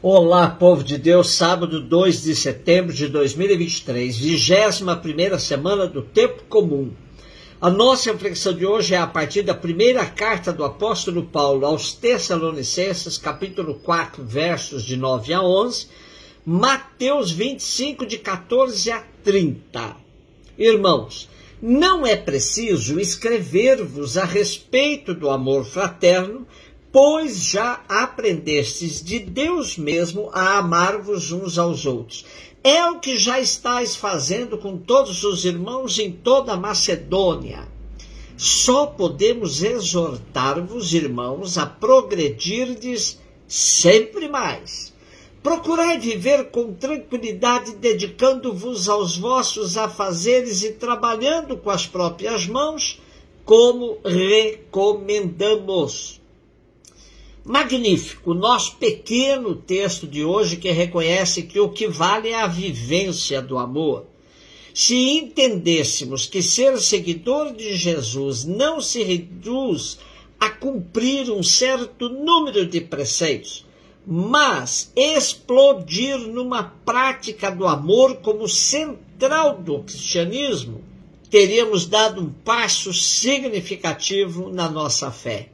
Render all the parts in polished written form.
Olá, povo de Deus, sábado 2 de setembro de 2023, 21ª semana do Tempo Comum. A nossa reflexão de hoje é a partir da primeira carta do apóstolo Paulo aos Tessalonicenses, capítulo 4, versos de 9 a 11, Mateus 25, de 14 a 30. Irmãos, não é preciso escrever-vos a respeito do amor fraterno, pois já aprendestes de Deus mesmo a amar-vos uns aos outros. É o que já estáis fazendo com todos os irmãos em toda a Macedônia. Só podemos exortar-vos, irmãos, a progredirdes sempre mais. Procurai viver com tranquilidade, dedicando-vos aos vossos afazeres e trabalhando com as próprias mãos, como recomendamos. Magnífico, nosso pequeno texto de hoje que reconhece que o que vale é a vivência do amor. Se entendêssemos que ser seguidor de Jesus não se reduz a cumprir um certo número de preceitos, mas explodir numa prática do amor como central do cristianismo, teríamos dado um passo significativo na nossa fé.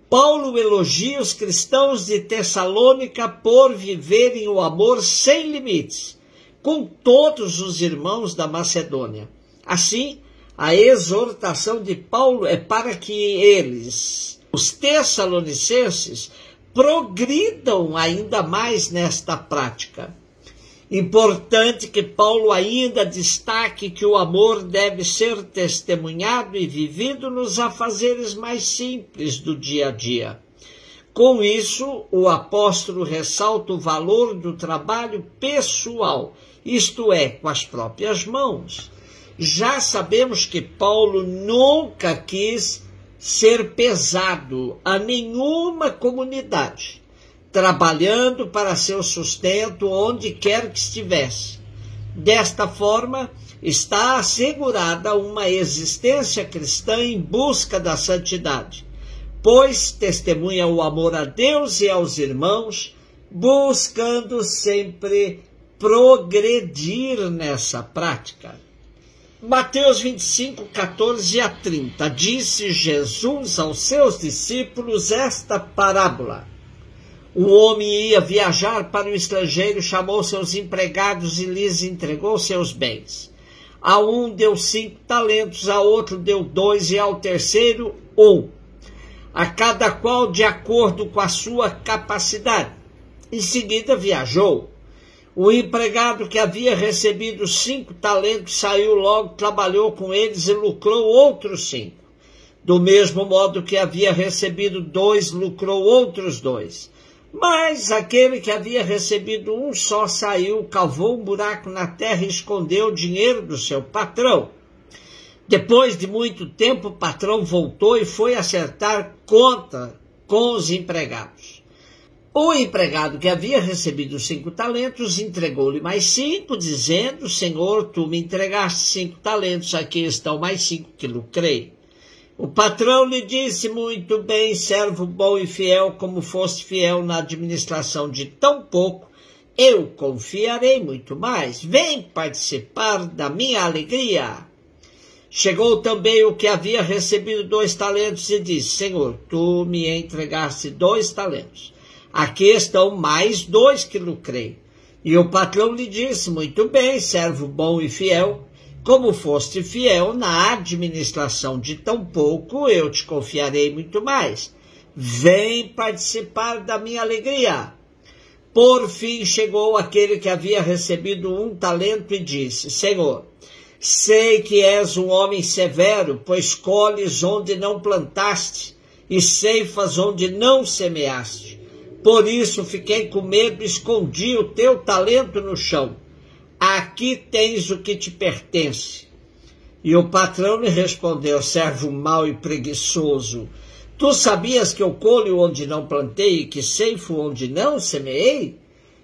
Paulo elogia os cristãos de Tessalônica por viverem o amor sem limites, com todos os irmãos da Macedônia. Assim, a exortação de Paulo é para que eles, os tessalonicenses, progridam ainda mais nesta prática. Importante que Paulo ainda destaque que o amor deve ser testemunhado e vivido nos afazeres mais simples do dia a dia. Com isso, o apóstolo ressalta o valor do trabalho pessoal, isto é, com as próprias mãos. Já sabemos que Paulo nunca quis ser pesado a nenhuma comunidade, trabalhando para seu sustento onde quer que estivesse. Desta forma, está assegurada uma existência cristã em busca da santidade, pois testemunha o amor a Deus e aos irmãos, buscando sempre progredir nessa prática. Mateus 25, 14 a 30, disse Jesus aos seus discípulos esta parábola. Um homem ia viajar para o estrangeiro, chamou seus empregados e lhes entregou seus bens. A um deu 5 talentos, a outro deu 2 e ao terceiro 1. A cada qual de acordo com a sua capacidade. Em seguida viajou. O empregado que havia recebido 5 talentos saiu logo, trabalhou com eles e lucrou outros 5. Do mesmo modo que havia recebido 2, lucrou outros 2. Mas aquele que havia recebido 1 só saiu, cavou um buraco na terra e escondeu o dinheiro do seu patrão. Depois de muito tempo, o patrão voltou e foi acertar conta com os empregados. O empregado que havia recebido 5 talentos entregou-lhe mais 5, dizendo: Senhor, tu me entregaste 5 talentos, aqui estão mais 5 que lucrei. O patrão lhe disse: muito bem, servo bom e fiel, como foste fiel na administração de tão pouco, eu confiarei muito mais. Vem participar da minha alegria. Chegou também o que havia recebido 2 talentos e disse: Senhor, tu me entregaste 2 talentos. Aqui estão mais 2 que lucrei. E o patrão lhe disse: muito bem, servo bom e fiel, como foste fiel na administração de tão pouco, eu te confiarei muito mais. Vem participar da minha alegria. Por fim chegou aquele que havia recebido 1 talento e disse: Senhor, sei que és um homem severo, pois colhes onde não plantaste e ceifas onde não semeaste. Por isso fiquei com medo e escondi o teu talento no chão. Aqui tens o que te pertence. E o patrão lhe respondeu: servo mau e preguiçoso, tu sabias que eu colho onde não plantei e que ceifo onde não semeei?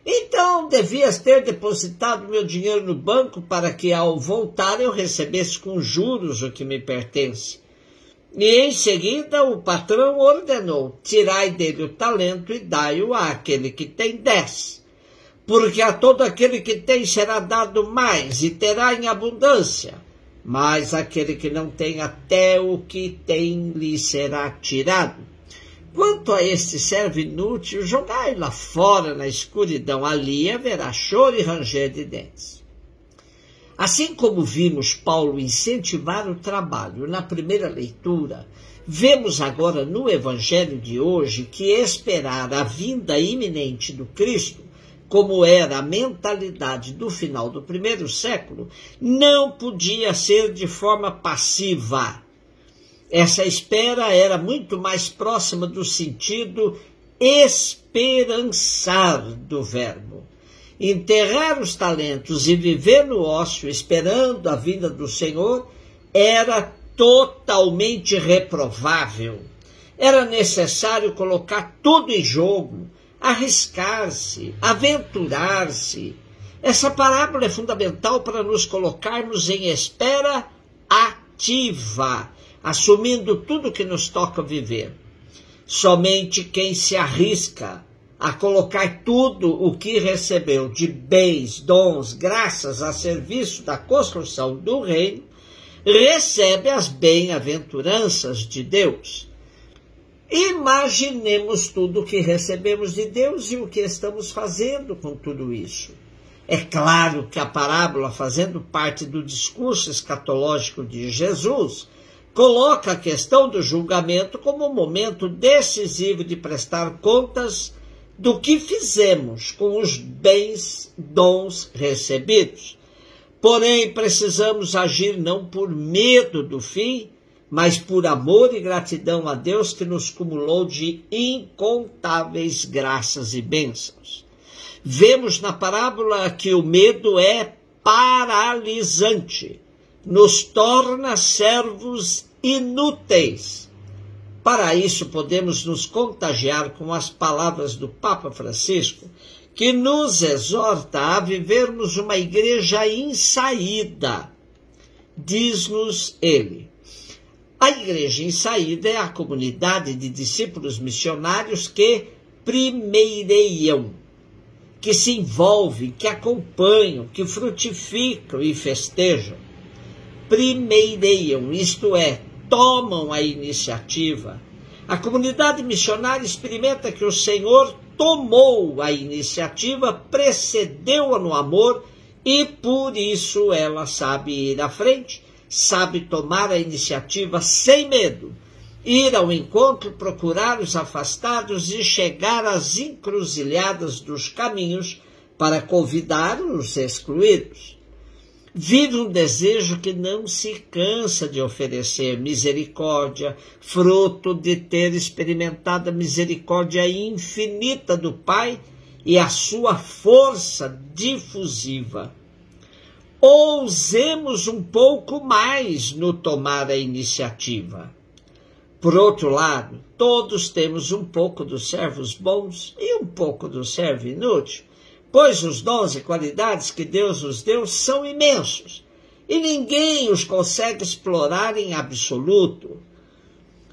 Então devias ter depositado meu dinheiro no banco para que ao voltar eu recebesse com juros o que me pertence. E em seguida o patrão ordenou: tirai dele o talento e dai-o àquele que tem 10. Porque a todo aquele que tem será dado mais e terá em abundância. Mas aquele que não tem, até o que tem lhe será tirado. Quanto a este servo inútil, jogai lá fora na escuridão, ali haverá choro e ranger de dentes. Assim como vimos Paulo incentivar o trabalho na primeira leitura, vemos agora no Evangelho de hoje que esperar a vinda iminente do Cristo, como era a mentalidade do final do primeiro século, não podia ser de forma passiva. Essa espera era muito mais próxima do sentido esperançar do verbo. Enterrar os talentos e viver no ócio esperando a vinda do Senhor era totalmente reprovável. Era necessário colocar tudo em jogo, arriscar-se, aventurar-se. Essa parábola é fundamental para nos colocarmos em espera ativa, assumindo tudo que nos toca viver. Somente quem se arrisca a colocar tudo o que recebeu de bens, dons, graças a serviço da construção do reino, recebe as bem-aventuranças de Deus. Imaginemos tudo o que recebemos de Deus e o que estamos fazendo com tudo isso. É claro que a parábola, fazendo parte do discurso escatológico de Jesus, coloca a questão do julgamento como um momento decisivo de prestar contas do que fizemos com os bens, dons recebidos. Porém, precisamos agir não por medo do fim, mas por amor e gratidão a Deus que nos cumulou de incontáveis graças e bênçãos. Vemos na parábola que o medo é paralisante, nos torna servos inúteis. Para isso, podemos nos contagiar com as palavras do Papa Francisco, que nos exorta a vivermos uma igreja em saída. Diz-nos ele: a igreja em saída é a comunidade de discípulos missionários que primeireiam, que se envolvem, que acompanham, que frutificam e festejam. Primeireiam, isto é, tomam a iniciativa. A comunidade missionária experimenta que o Senhor tomou a iniciativa, precedeu-a no amor e por isso ela sabe ir à frente, sabe tomar a iniciativa sem medo, ir ao encontro, procurar os afastados e chegar às encruzilhadas dos caminhos para convidar os excluídos. Vive um desejo que não se cansa de oferecer misericórdia, fruto de ter experimentado a misericórdia infinita do Pai e a sua força difusiva. Ousemos um pouco mais no tomar a iniciativa. Por outro lado, todos temos um pouco dos servos bons e um pouco do servo inútil, pois os dons e qualidades que Deus nos deu são imensos, e ninguém os consegue explorar em absoluto.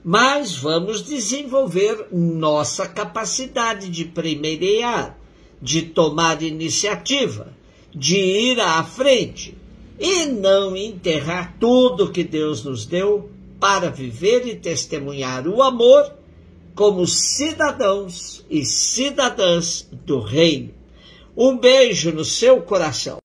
Mas vamos desenvolver nossa capacidade de primeirear, de tomar iniciativa, de ir à frente, e não enterrar tudo que Deus nos deu para viver e testemunhar o amor como cidadãos e cidadãs do reino. Um beijo no seu coração.